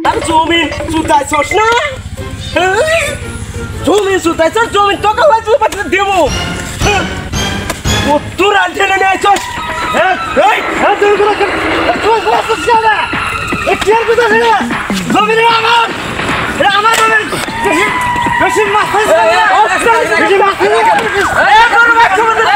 আর জমি সুতাইছস না জমি সুতাইছস জমি তোকে হয়তো পাঠিয়ে দেব তোর আনটেনে নিয়েছস এই তুই করে তুই করছিস না এ কি আর কথা না জমি আমার জমি বেশি মাছ বেশি মাছ এ করো ভাই তোমাদের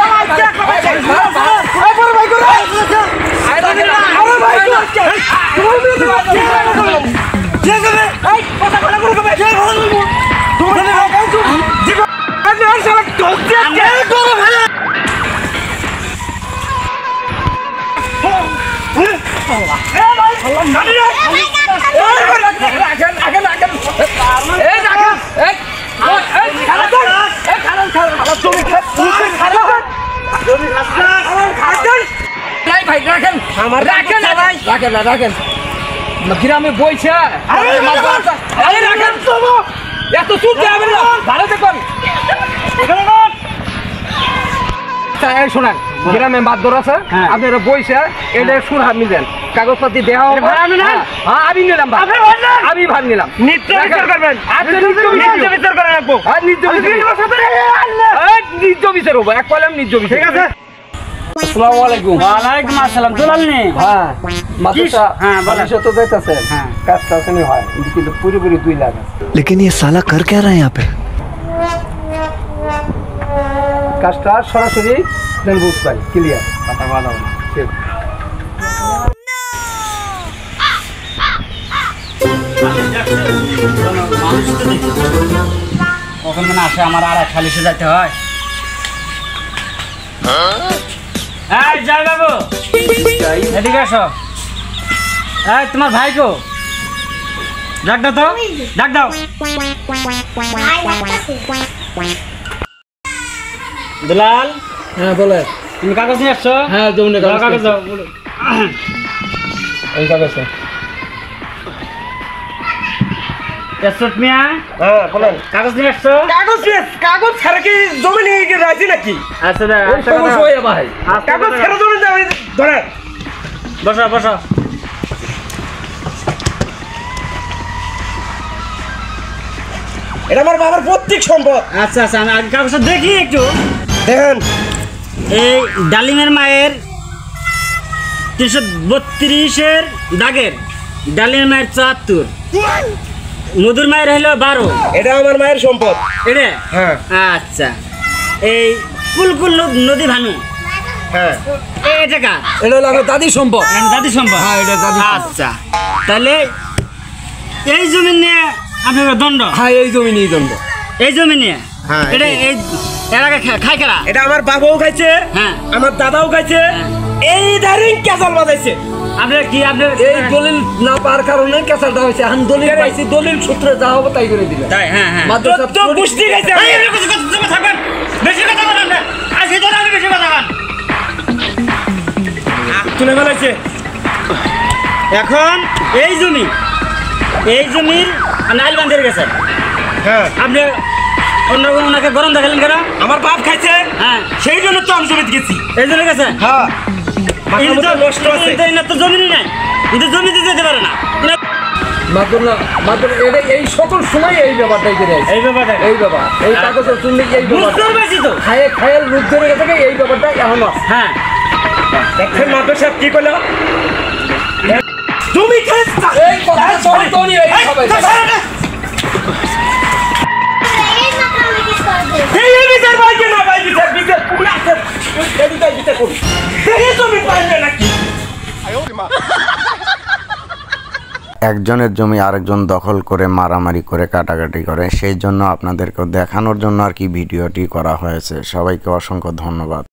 গ্রামে বইছে এত চুলতে হবে না ভালো দেখুন শোনেন গ্রামে বাদ্যর আছে আপনারা বইছে এটা সুর হাত মিলেন কাগজপাতি দেওয়া আমি নিলাম আমি ভাগ নিলাম নিত্য বিচার হবো এক কলাম নিত্য বিচার ঠিক আছে। আসসালামু আলাইকুম। ওয়ালাইকুম আসসালাম দুলাল নে হ্যাঁ মাদ্রাসা হ্যাঁ বালিশ তো যাইতাছে হ্যাঁ কাজটা আসেনি হয় কিন্তু পুরোপুরি 2 লাখ लेकिन ये साला कर क्या रहा है यहाँ पे কাজটা সরাসরি দেন বুঝ পাই ক্লিয়ার কথা বলা না ঠিক কখন মানে আসে আমার আর খালিশে যাইতে হয় এই জয় বাবু এদিকে আসো এই তোমার ভাই কো ডাক দাও তো ডাক দাও দুলাল হ্যাঁ বলে তুমি কাগজ নিয়ে আসছো হ্যাঁ জমিনে কাগজ দাও এই কাগজ এসট মিয়া হ্যাঁ বলেন কাগজ নিয়ে আসছো কাগজ ছাড়া কি জমি নিয়ে গিয়ে রাজি নাকি আচ্ছা দা ওই সমস্যা হয়ে ভাই কাগজ ছাড়া জমি ধরে বসো বসো এটা আমার বাবার প্রত্যেক সম্পদ। আচ্ছা আচ্ছা আমি আগে কাগজটা দেখি একটু দেখেন এই ডালিমের মায়ের 332-এর দাগের ডালিমের মায়ের 74 মধুর মায়ের হলো 12 এটা আমার মায়ের সম্পদ। এটা হ্যাঁ আচ্ছা এই কুলকুল নদী ভানু হ্যাঁ এটা কার এটা হলো আমার দাদির সম্পদ দাদি সম্ভব হ্যাঁ এটা দাদি আচ্ছা তাহলে এই জমি নিয়ে আপনার দণ্ড হ্যাঁ এই জমি নিয়ে দণ্ড এই জমি নিয়ে হ্যাঁ, এটা এই এর আগে খাই খেলা এটা আমার বাবাও খাইছে হ্যাঁ আমার দাদাও খাইছে এই দারিং কেজাল বাজাইছে আপনার কি আপনার এই দলিল না পাওয়ার কারণে কেসালটা হয়েছে এখন দলিল পাইছি দলিল সূত্রে যা হবে তাই করে দিবে তাই হ্যাঁ হ্যাঁ মাদ্রাসা তো পুষ্টি খাইছে এই কথা থাকবেন বেশি কথা বলেন না আজকে তো আমি বেশি কথা বলেন তুলে ফেলাইছে। এখন এই জমির নাইল বান্ধের গেছে হ্যাঁ আপনি অন্যরকম ওনাকে গরম দেখালেন কেন আমার বাপ খাইছে হ্যাঁ সেই জন্য তো আমি জমিতে গেছি। এই জন্য গেছে হ্যাঁ কিন্তু নষ্ট আছে তো জমিনই নাই কিন্তু জমিতে যেতে পারে না মাত্র এটা এই সকল সময় এই ব্যাপারটাই করে আছে এই ব্যাপারটা এই ব্যাপার এই কাগজের শুনলে এই বুঝতে ব্যাপার পারছি তো খায়াল রূপ ধরে গেছে এই ব্যাপারটা এখন আছে হ্যাঁ দেখছেন মাদ্রাসা সাহেব কি করলো জমি খাইছে এই কথা সরি তনি এই সবাই এই বিচার বাইকে না ভাই বিচার পুরো আছে এই বিচার করুন এই জমি পাইবে নাকি একজনের জমি আরেকজন দখল করে মারামারি করে কাটাকাটি করে, সেই জন্য আপনাদেরকে দেখানোর জন্য আর কি ভিডিওটি করা হয়েছে। সবাইকে অসংখ্য ধন্যবাদ।